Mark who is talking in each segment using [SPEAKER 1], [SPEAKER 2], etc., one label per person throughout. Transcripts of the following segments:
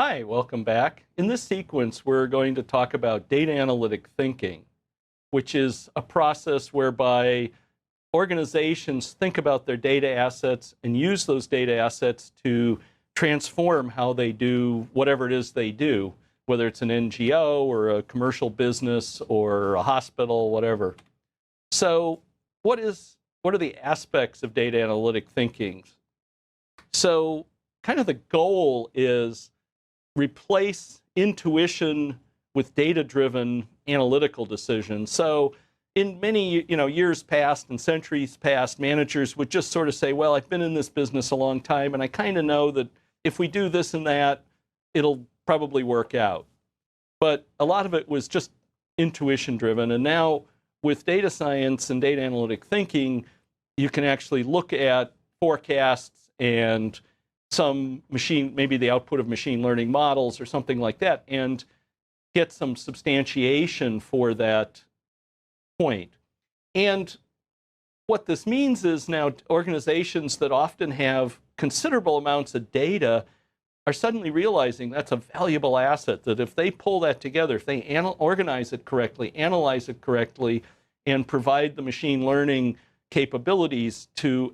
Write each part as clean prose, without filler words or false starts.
[SPEAKER 1] Hi, welcome back. In this sequence, we're going to talk about data analytic thinking, which is a process whereby organizations think about their data assets and use those data assets to transform how they do whatever it is they do, whether it's an NGO or a commercial business or a hospital, whatever. So what are the aspects of data analytic thinking? So kind of the goal is replace intuition with data-driven analytical decisions. So in many years past and centuries past, managers would just sort of say, well, I've been in this business a long time, and I kind of know that if we do this and that, it'll probably work out. But a lot of it was just intuition-driven. And now with data science and data analytic thinking, you can actually look at forecasts and maybe the output of machine learning models or something like that, and get some substantiation for that point. And what this means is now organizations that often have considerable amounts of data are suddenly realizing that's a valuable asset, that if they pull that together, if they organize it correctly, analyze it correctly, and provide the machine learning capabilities to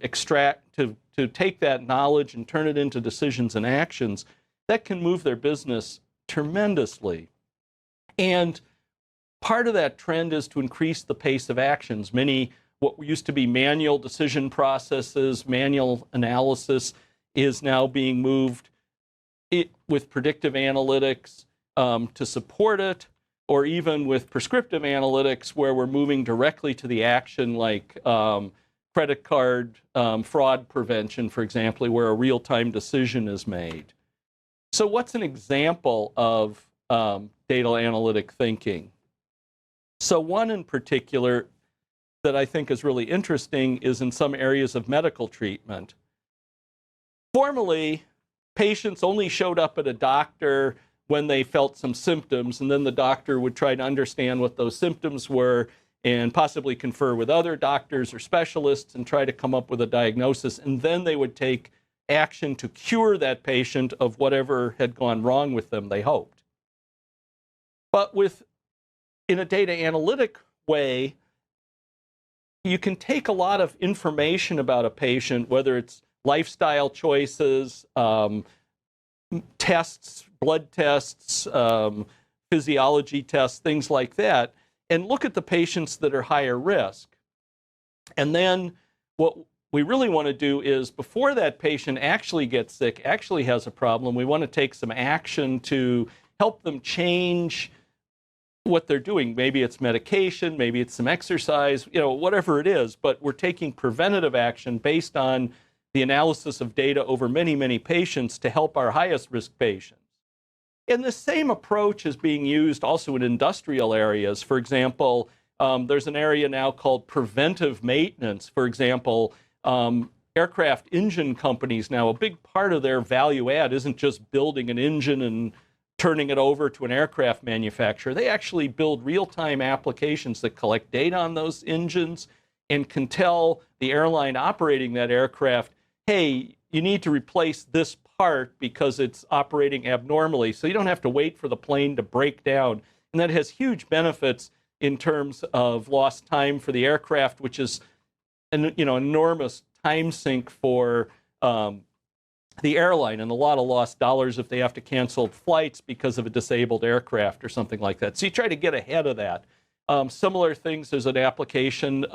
[SPEAKER 1] to take that knowledge and turn it into decisions and actions, that can move their business tremendously. And part of that trend is to increase the pace of actions. Many what used to be manual decision processes, manual analysis, is now being moved with predictive analytics to support it, or even with prescriptive analytics, where we're moving directly to the action, like credit card fraud prevention, for example, where a real-time decision is made. So what's an example of data analytic thinking? So one in particular that I think is really interesting is in some areas of medical treatment. Formerly, patients only showed up at a doctor when they felt some symptoms, and then the doctor would try to understand what those symptoms were and possibly confer with other doctors or specialists and try to come up with a diagnosis, and then they would take action to cure that patient of whatever had gone wrong with them, they hoped. But in a data analytic way, you can take a lot of information about a patient, whether it's lifestyle choices, tests, blood tests, physiology tests, things like that, and look at the patients that are higher risk. And then what we really want to do is, before that patient actually gets sick, actually has a problem, we want to take some action to help them change what they're doing. Maybe it's medication, maybe it's some exercise, whatever it is, but we're taking preventative action based on the analysis of data over many, many patients to help our highest risk patients. And the same approach is being used also in industrial areas. For example, there's an area now called preventive maintenance. For example, aircraft engine companies now, a big part of their value add isn't just building an engine and turning it over to an aircraft manufacturer. They actually build real-time applications that collect data on those engines and can tell the airline operating that aircraft, hey, you need to replace this part because it's operating abnormally. So you don't have to wait for the plane to break down. And that has huge benefits in terms of lost time for the aircraft, which is an enormous time sink for the airline, and a lot of lost dollars if they have to cancel flights because of a disabled aircraft or something like that. So you try to get ahead of that. Similar things, there's an application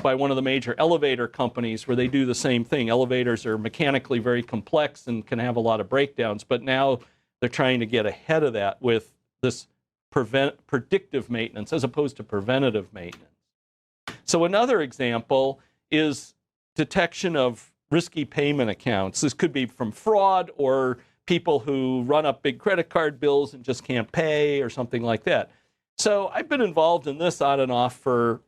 [SPEAKER 1] by one of the major elevator companies where they do the same thing. Elevators are mechanically very complex and can have a lot of breakdowns, but now they're trying to get ahead of that with this predictive maintenance as opposed to preventative maintenance. So another example is detection of risky payment accounts. This could be from fraud or people who run up big credit card bills and just can't pay or something like that. So I've been involved in this on and off for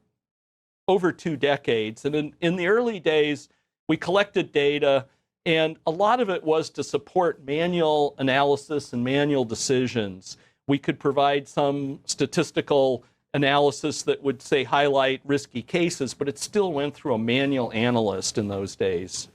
[SPEAKER 1] over 2 decades. And in the early days, we collected data, and a lot of it was to support manual analysis and manual decisions. We could provide some statistical analysis that would, say, highlight risky cases, but it still went through a manual analyst in those days.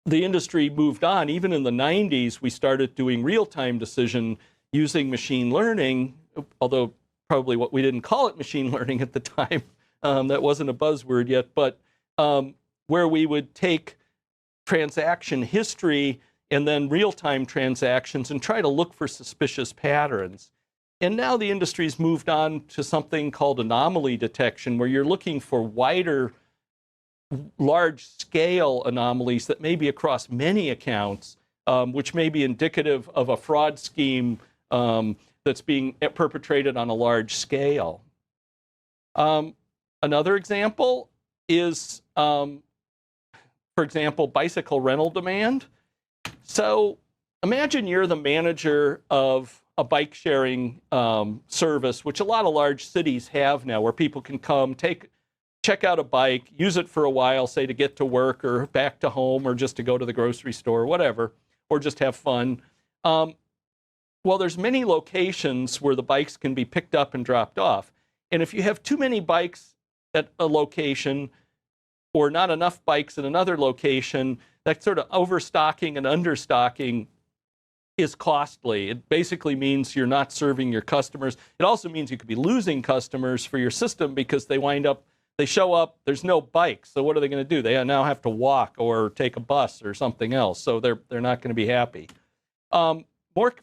[SPEAKER 1] the industry moved on. Even in the 90s, we started doing real-time decision using machine learning, although probably we didn't call it machine learning at the time. That wasn't a buzzword yet, but where we would take transaction history and then real-time transactions and try to look for suspicious patterns. And now the industry's moved on to something called anomaly detection, where you're looking for wider, large-scale anomalies that may be across many accounts, which may be indicative of a fraud scheme that's being perpetrated on a large scale. Another example is, for example, bicycle rental demand. So imagine you're the manager of a bike sharing service, which a lot of large cities have now, where people can come, check out a bike, use it for a while, say to get to work or back to home or just to go to the grocery store, whatever, or just have fun. Well, there's many locations where the bikes can be picked up and dropped off. And if you have too many bikes at a location or not enough bikes in another location, that sort of overstocking and understocking is costly. It basically means you're not serving your customers. It also means you could be losing customers for your system because they show up, there's no bikes. So what are they going to do? They now have to walk or take a bus or something else. So they're not going to be happy. More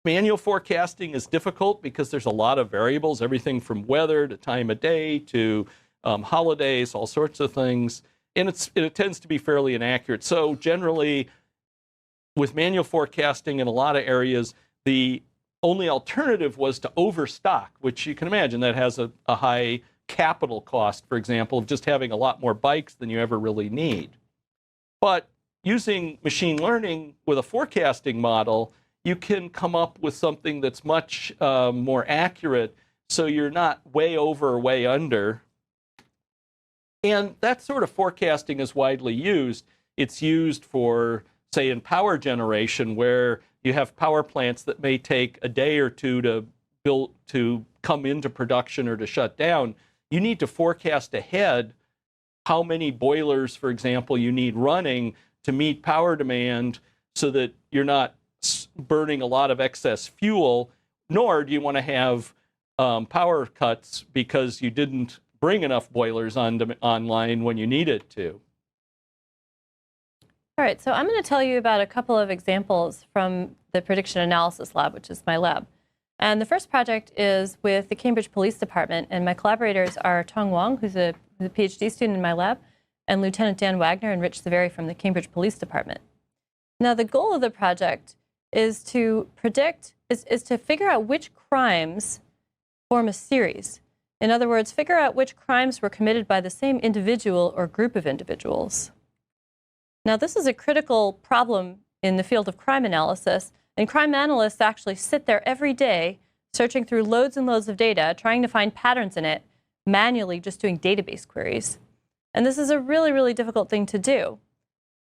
[SPEAKER 1] manual forecasting is difficult because there's a lot of variables, everything from weather to time of day to holidays, all sorts of things. And it tends to be fairly inaccurate. So generally, with manual forecasting in a lot of areas, the only alternative was to overstock, which you can imagine that has a high capital cost, for example, of just having a lot more bikes than you ever really need. But using machine learning with a forecasting model, you can come up with something that's much more accurate, so you're not way over or way under. And that sort of forecasting is widely used. It's used for, say, in power generation, where you have power plants that may take a day or two to come into production or to shut down. You need to forecast ahead how many boilers, for example, you need running to meet power demand so that you're not burning a lot of excess fuel, nor do you want to have power cuts because you didn't bring enough boilers online when you needed to.
[SPEAKER 2] All right, so I'm going to tell you about a couple of examples from the Prediction Analysis Lab, which is my lab. And the first project is with the Cambridge Police Department, and my collaborators are Tong Wong, who's a PhD student in my lab, and Lieutenant Dan Wagner and Rich Saveri from the Cambridge Police Department. Now, the goal of the project is to figure out which crimes form a series. In other words, figure out which crimes were committed by the same individual or group of individuals. Now, this is a critical problem in the field of crime analysis, and crime analysts actually sit there every day searching through loads and loads of data, trying to find patterns in it, manually just doing database queries. And this is a really, really difficult thing to do.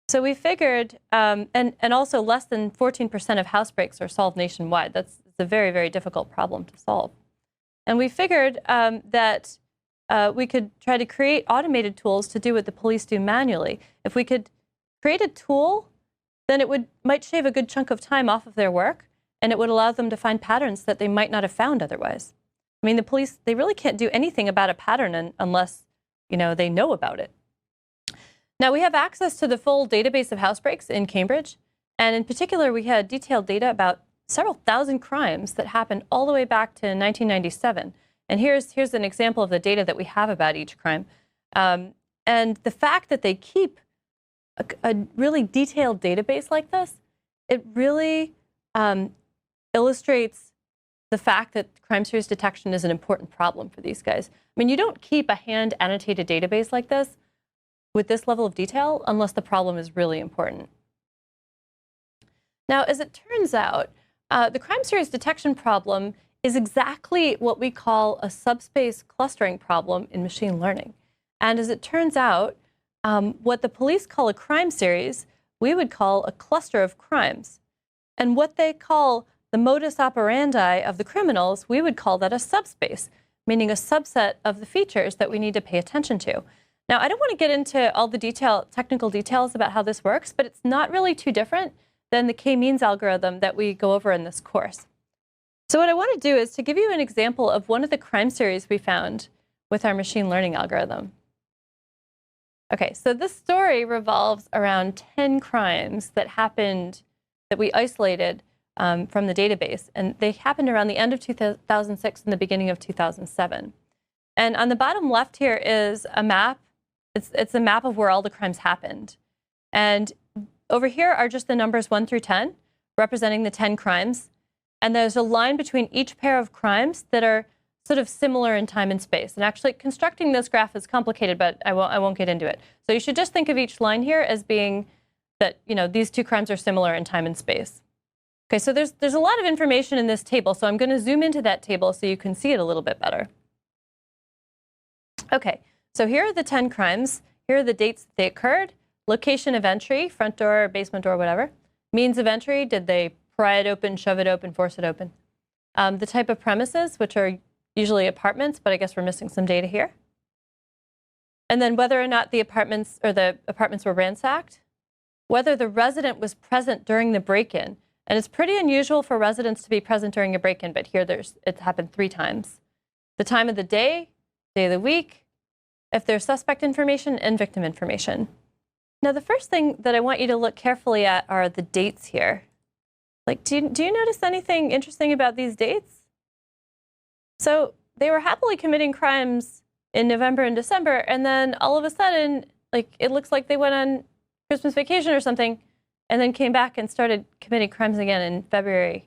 [SPEAKER 2] So we figured, and also less than 14% of house breaks are solved nationwide. That's a very, very difficult problem to solve. And we figured that we could try to create automated tools to do what the police do manually. If we could create a tool, then it might shave a good chunk of time off of their work, and it would allow them to find patterns that they might not have found otherwise. I mean, the police, they really can't do anything about a pattern unless, they know about it. Now, we have access to the full database of house breaks in Cambridge, and in particular, we had detailed data about several thousand crimes that happened all the way back to 1997. And here's an example of the data that we have about each crime. And the fact that they keep a really detailed database like this, it really illustrates the fact that crime series detection is an important problem for these guys. I mean, you don't keep a hand-annotated database like this with this level of detail unless the problem is really important. Now, as it turns out, the crime series detection problem is exactly what we call a subspace clustering problem in machine learning. And as it turns out, what the police call a crime series, we would call a cluster of crimes. And what they call the modus operandi of the criminals, we would call that a subspace, meaning a subset of the features that we need to pay attention to. Now, I don't want to get into all the technical details about how this works, but it's not really too different than the k-means algorithm that we go over in this course. So what I want to do is to give you an example of one of the crime series we found with our machine learning algorithm. Okay, so this story revolves around 10 crimes that happened, that we isolated from the database, and they happened around the end of 2006 and the beginning of 2007. And on the bottom left here is a map. It's a map of where all the crimes happened. And over here are just the numbers 1 through 10, representing the 10 crimes. And there's a line between each pair of crimes that are sort of similar in time and space. And actually, constructing this graph is complicated, but I won't get into it. So you should just think of each line here as being that, these two crimes are similar in time and space. Okay, so there's a lot of information in this table, so I'm going to zoom into that table so you can see it a little bit better. Okay, so here are the 10 crimes. Here are the dates that they occurred. Location of entry, front door, basement door, whatever. Means of entry, did they pry it open, shove it open, force it open? The type of premises, which are usually apartments, but I guess we're missing some data here. And then whether or not the apartments were ransacked, whether the resident was present during the break-in. And it's pretty unusual for residents to be present during a break-in, but here it's happened 3 times. The time of the day of the week, if there's suspect information, and victim information. Now, the first thing that I want you to look carefully at are the dates here. Like, do you notice anything interesting about these dates? So they were happily committing crimes in November and December, and then all of a sudden, like, it looks like they went on Christmas vacation or something, and then came back and started committing crimes again in February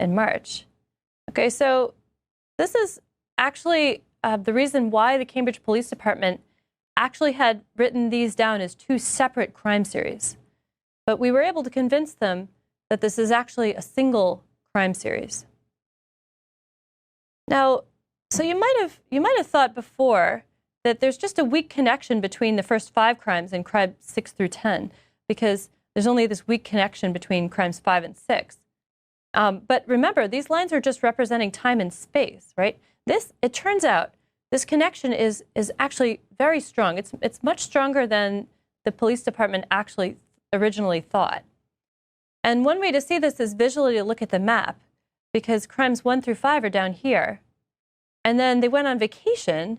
[SPEAKER 2] and March. Okay, so this is actually the reason why the Cambridge Police Department actually had written these down as 2 separate crime series. But we were able to convince them that this is actually a single crime series. Now, so you might have thought before that there's just a weak connection between the first 5 crimes and crimes 6 through 10, because there's only this weak connection between crimes 5 and 6. But remember, these lines are just representing time and space, right? It turns out, this connection is actually very strong. It's much stronger than the police department actually originally thought. And one way to see this is visually to look at the map, because crimes 1 through 5 are down here. And then they went on vacation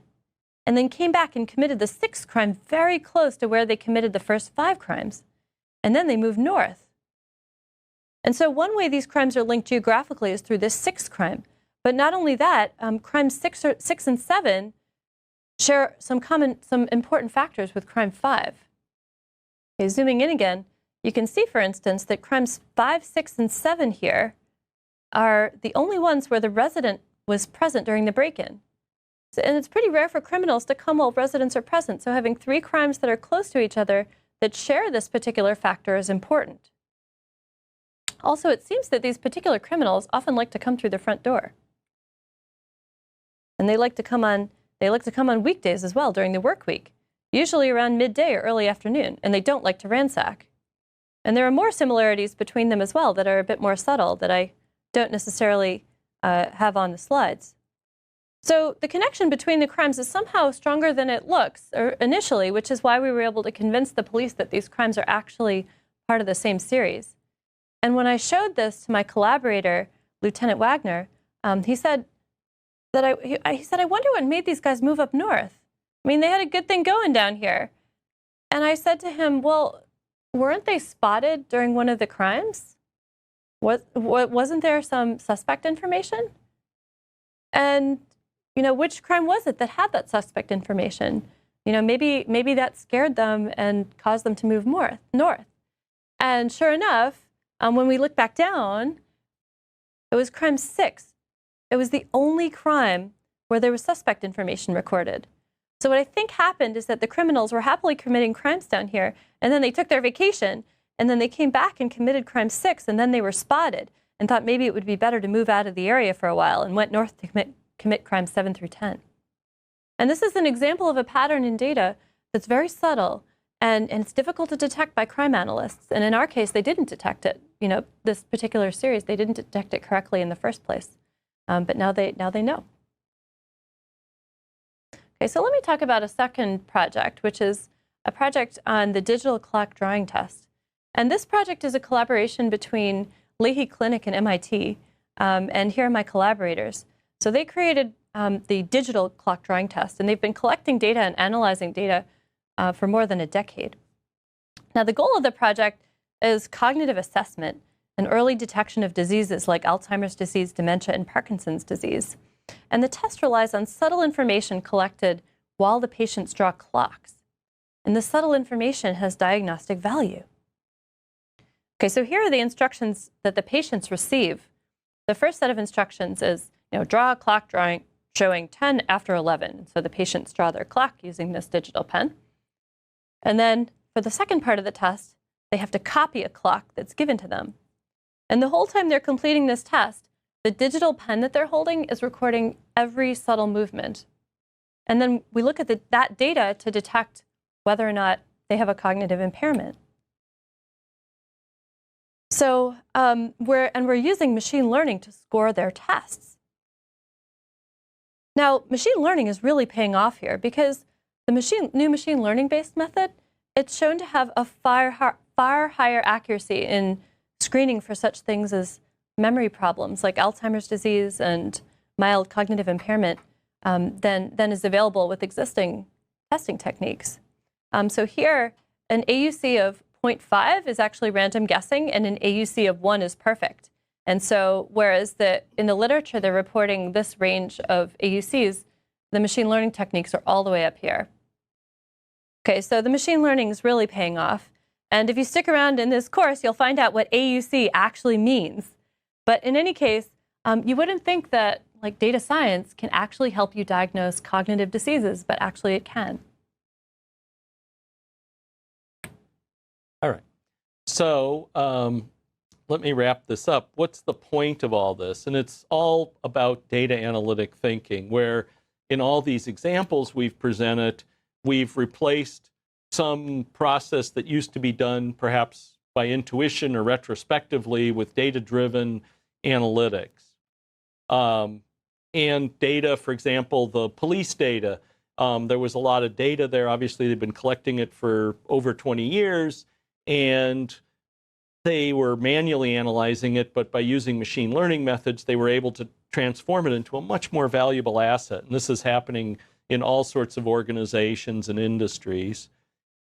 [SPEAKER 2] and then came back and committed the 6th crime very close to where they committed the first 5 crimes. And then they moved north. And so one way these crimes are linked geographically is through this 6th crime. But not only that, crimes 6 and 7 share some important factors with crime 5. Okay, zooming in again, you can see, for instance, that crimes 5, 6, and 7 here are the only ones where the resident was present during the break-in. And it's pretty rare for criminals to come while residents are present. So having 3 crimes that are close to each other that share this particular factor is important. Also, it seems that these particular criminals often like to come through the front door. And they like to come on weekdays as well during the work week, usually around midday or early afternoon, and they don't like to ransack. And there are more similarities between them as well that are a bit more subtle that I don't necessarily have on the slides. So the connection between the crimes is somehow stronger than it looks initially, which is why we were able to convince the police that these crimes are actually part of the same series. And when I showed this to my collaborator, Lieutenant Wagner, he said, I wonder what made these guys move up north. I mean, they had a good thing going down here. And I said to him, well, weren't they spotted during one of the crimes? Wasn't there some suspect information? And, which crime was it that had that suspect information? Maybe that scared them and caused them to move north. And sure enough, when we look back down, it was crime 6. It was the only crime where there was suspect information recorded. So what I think happened is that the criminals were happily committing crimes down here, and then they took their vacation, and then they came back and committed crime 6, and then they were spotted and thought maybe it would be better to move out of the area for a while and went north to commit crimes 7 through 10. And this is an example of a pattern in data that's very subtle, and it's difficult to detect by crime analysts. And in our case, they didn't detect it. This particular series, they didn't detect it correctly in the first place. But now they know. Okay, so let me talk about a second project, which is a project on the digital clock drawing test. And this project is a collaboration between Leahy Clinic and MIT, and here are my collaborators. So they created the digital clock drawing test, and they've been collecting data and analyzing data for more than a decade. Now, the goal of the project is cognitive assessment and early detection of diseases like Alzheimer's disease, dementia, and Parkinson's disease. And the test relies on subtle information collected while the patients draw clocks. And the subtle information has diagnostic value. Okay, so here are the instructions that the patients receive. The first set of instructions is, draw a clock drawing showing 10 after 11. So the patients draw their clock using this digital pen. And then for the second part of the test, they have to copy a clock that's given to them. And the whole time they're completing this test, the digital pen that they're holding is recording every subtle movement. And then we look at that data to detect whether or not they have a cognitive impairment. So we're using machine learning to score their tests. Now, machine learning is really paying off here because the new machine learning-based method, it's shown to have a far higher accuracy in screening for such things as memory problems like Alzheimer's disease and mild cognitive impairment than is available with existing testing techniques. So here, an AUC of 0.5 is actually random guessing, and an AUC of 1 is perfect. And so whereas in the literature they're reporting this range of AUCs, the machine learning techniques are all the way up here. Okay, so the machine learning is really paying off. And if you stick around in this course, you'll find out what AUC actually means. But in any case, you wouldn't think that data science can actually help you diagnose cognitive diseases, but actually it can.
[SPEAKER 1] All right. So let me wrap this up. What's the point of all this? And it's all about data analytic thinking, where in all these examples we've presented, we've replaced some process that used to be done perhaps by intuition or retrospectively with data-driven analytics. And data, for example, the police data, there was a lot of data there. Obviously, they've been collecting it for over 20 years, and they were manually analyzing it, but by using machine learning methods, they were able to transform it into a much more valuable asset. And this is happening in all sorts of organizations and industries.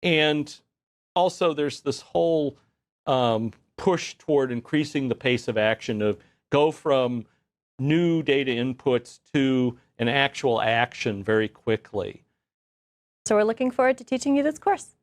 [SPEAKER 1] And also, there's this whole push toward increasing the pace of action, of go from new data inputs to an actual action very quickly.
[SPEAKER 2] So we're looking forward to teaching you this course.